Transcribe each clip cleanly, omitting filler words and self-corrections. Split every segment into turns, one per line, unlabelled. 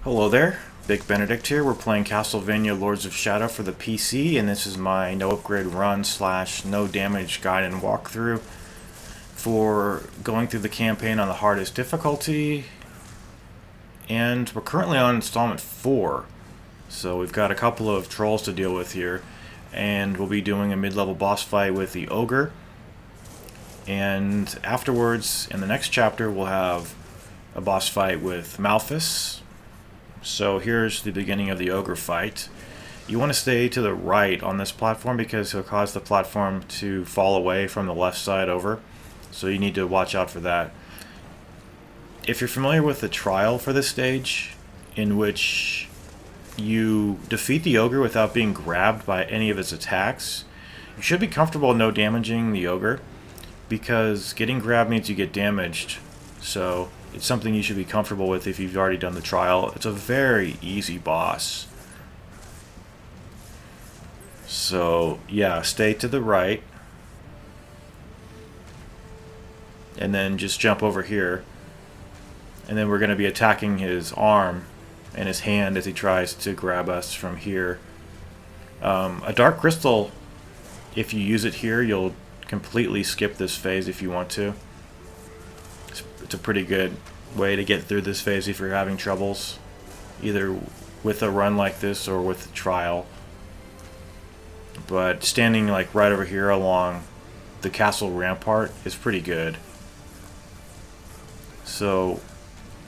Hello there, Big Benedict here. We're playing Castlevania Lords of Shadow for the PC, and this is my no upgrade run slash no damage guide and walkthrough for going through the campaign on the hardest difficulty. And we're currently on Installment 4, so we've got a couple of trolls to deal with here, and we'll be doing a mid-level boss fight with the Ogre. And afterwards, in the next chapter, we'll have a boss fight with Malthus. So here's the beginning of the Ogre fight. You want to stay to the right on this platform because he'll cause the platform to fall away from the left side over. So you need to watch out for that. If you're familiar with the trial for this stage, in which you defeat the Ogre without being grabbed by any of his attacks, you should be comfortable no damaging the Ogre, because getting grabbed means you get damaged. So it's something you should be comfortable with if you've already done the trial. It's a very easy boss. So yeah, stay to the right. And then just jump over here. And then we're going to be attacking his arm and his hand as he tries to grab us from here. A dark crystal, if you use it here, you'll completely skip this phase if you want to. It's a pretty good way to get through this phase if you're having troubles, either with a run like this or with a trial. But standing like right over here along the castle rampart is pretty good. So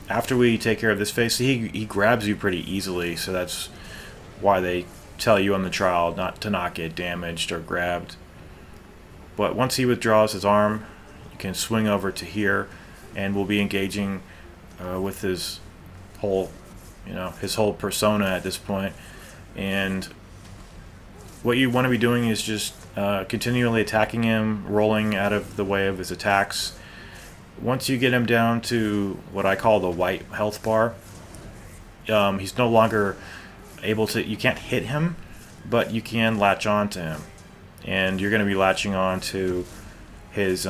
after we take care of this phase, he grabs you pretty easily, so that's why they tell you on the trial not to get damaged or grabbed. But once he withdraws his arm, you can swing over to here, and we'll be engaging with his whole persona at this point. And what you want to be doing is just continually attacking him, rolling out of the way of his attacks. Once you get him down to what I call the white health bar, he's no longer able to, you can't hit him, but you can latch on to him. And you're going to be latching on to his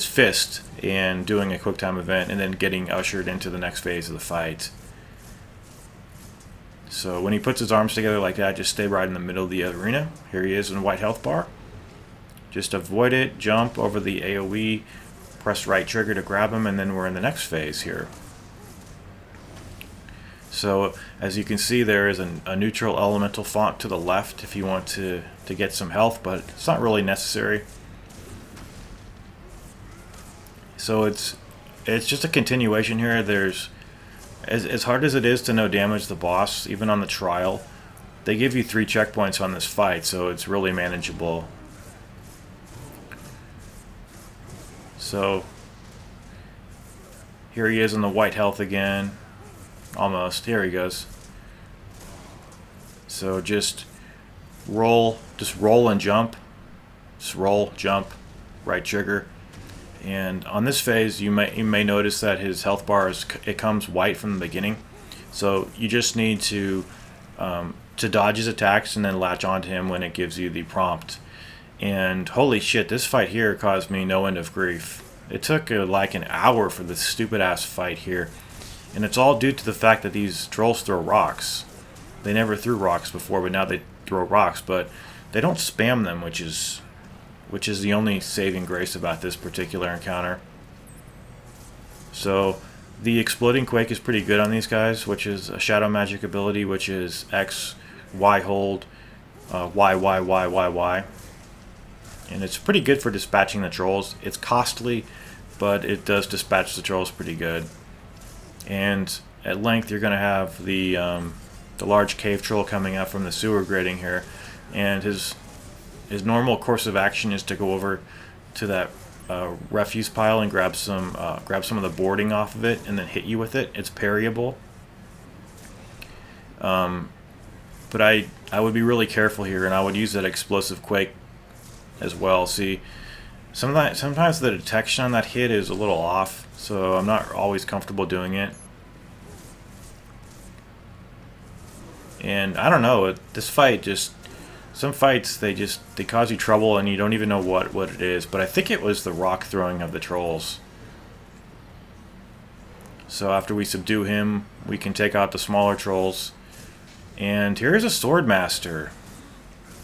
fist and doing a quick time event, and then getting ushered into the next phase of the fight. So when he puts his arms together like that, just stay right in the middle of the arena. Here he is in white health bar. Just avoid it, jump over the AoE, press right trigger to grab him, and then we're in the next phase here. So as you can see, there is a neutral elemental font to the left if you want to get some health, but it's not really necessary. So it's just a continuation here. There's as hard as it is to no damage the boss, even on the trial, they give you 3 checkpoints on this fight, so it's really manageable. So here he is in the white health again. Almost. Here he goes. So just roll and jump. Just roll, jump, right trigger. And on this phase, you may notice that his health bar it comes white from the beginning. So you just need to dodge his attacks and then latch onto him when it gives you the prompt. And holy shit, this fight here caused me no end of grief. It took like an hour for this stupid ass fight here. And it's all due to the fact that these trolls throw rocks. They never threw rocks before, but now they throw rocks. But they don't spam them, which is the only saving grace about this particular encounter. So the exploding quake is pretty good on these guys, which is a shadow magic ability, which is X, Y hold, Y. And it's pretty good for dispatching the trolls. It's costly, but it does dispatch the trolls pretty good. And at length, you're going to have the large cave troll coming up from the sewer grating here, and his normal course of action is to go over to that refuse pile and grab some of the boarding off of it, and then hit you with it. It's parryable. But I would be really careful here, and I would use that explosive quake as well. See, sometimes the detection on that hit is a little off, so I'm not always comfortable doing it. And I don't know, this fight just, some fights they cause you trouble and you don't even know what it is. But I think it was the rock throwing of the trolls. So after we subdue him, we can take out the smaller trolls. And here's a Swordmaster.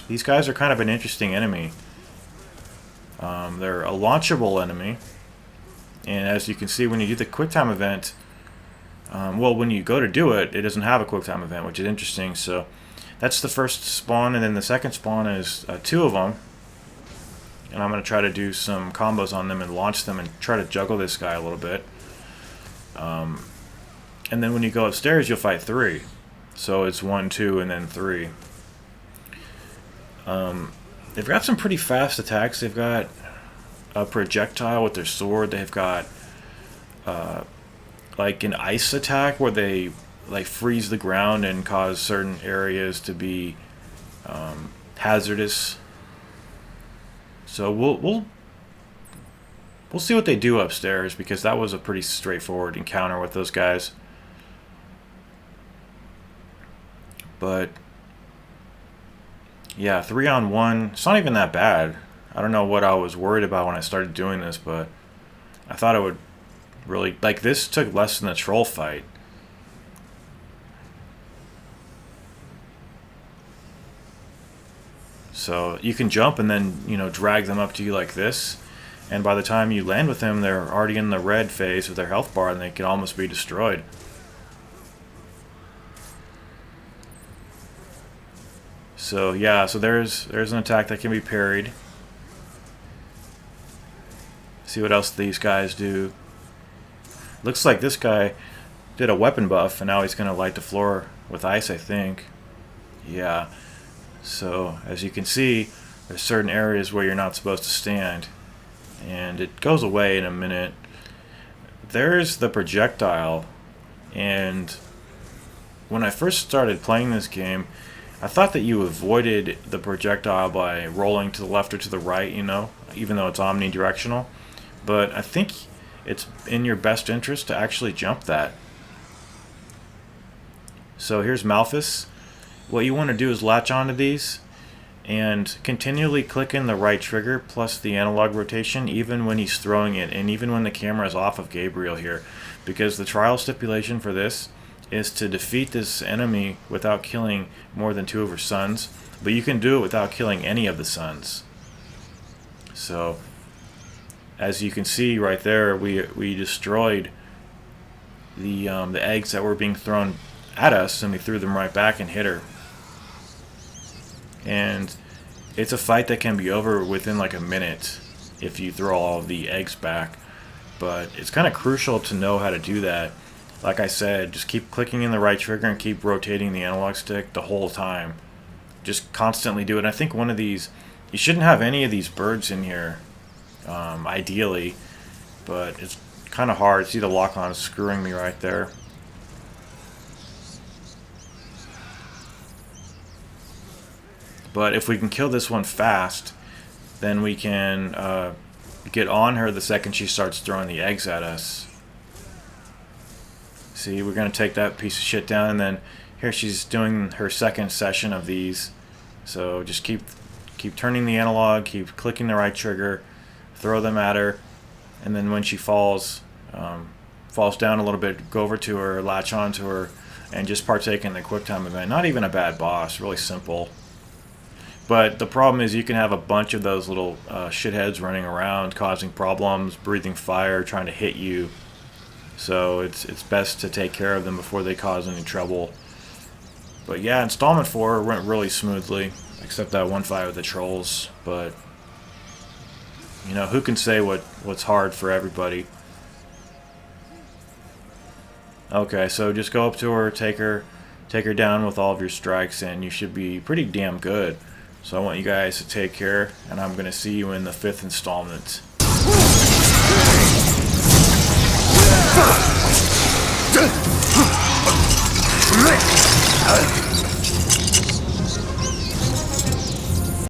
These guys are kind of an interesting enemy. They're a launchable enemy. And as you can see, when you do the QuickTime event, well, when you go to do it, it doesn't have a QuickTime event, which is interesting. So that's the first spawn, and then the second spawn is 2 of them. And I'm going to try to do some combos on them and launch them and try to juggle this guy a little bit. And then when you go upstairs, you'll fight 3. So it's 1, 2, and then 3. They've got some pretty fast attacks. They've got a projectile with their sword. They've got like an ice attack where they like freeze the ground and cause certain areas to be hazardous. So we'll see what they do upstairs, because that was a pretty straightforward encounter with those guys. But yeah, 3-on-1, it's not even that bad. I don't know what I was worried about when I started doing this, but I thought it would really, like, this took less than the troll fight. So you can jump and then, you know, drag them up to you like this, and by the time you land with them, they're already in the red phase with their health bar, and they can almost be destroyed. So yeah, so there's an attack that can be parried. See what else these guys do. Looks like this guy did a weapon buff, and now he's going to light the floor with ice, I think. Yeah. So as you can see, there's certain areas where you're not supposed to stand, and it goes away in a minute. There's the projectile, and when I first started playing this game, I thought that you avoided the projectile by rolling to the left or to the right, you know, even though it's omnidirectional. But I think it's in your best interest to actually jump that. So here's Malthus. What you want to do is latch onto these and continually click in the right trigger plus the analog rotation, even when he's throwing it, and even when the camera is off of Gabriel here, because the trial stipulation for this is to defeat this enemy without killing more than 2 of her sons, but you can do it without killing any of the sons. So as you can see right there, we destroyed the eggs that were being thrown at us, and we threw them right back and hit her. And it's a fight that can be over within like a minute if you throw all of the eggs back, but it's kind of crucial to know how to do that. Like I said, just keep clicking in the right trigger and keep rotating the analog stick the whole time. Just constantly do it. I think one of these, you shouldn't have any of these birds in here, ideally, but it's kind of hard. See, the lock-on is screwing me right there. But if we can kill this one fast, then we can get on her the second she starts throwing the eggs at us. See, we're going to take that piece of shit down, and then here she's doing her second session of these. So just keep turning the analog, keep clicking the right trigger, throw them at her, and then when she falls down a little bit, go over to her, latch onto her, and just partake in the QuickTime event. Not even a bad boss, really simple. But the problem is you can have a bunch of those little shitheads running around, causing problems, breathing fire, trying to hit you. So it's best to take care of them before they cause any trouble. But yeah, Installment 4 went really smoothly, except that one fight with the trolls. But you know, who can say what's hard for everybody? Okay, so just go up to her, take her down with all of your strikes, and you should be pretty damn good. So I want you guys to take care, and I'm going to see you in the 5th installment.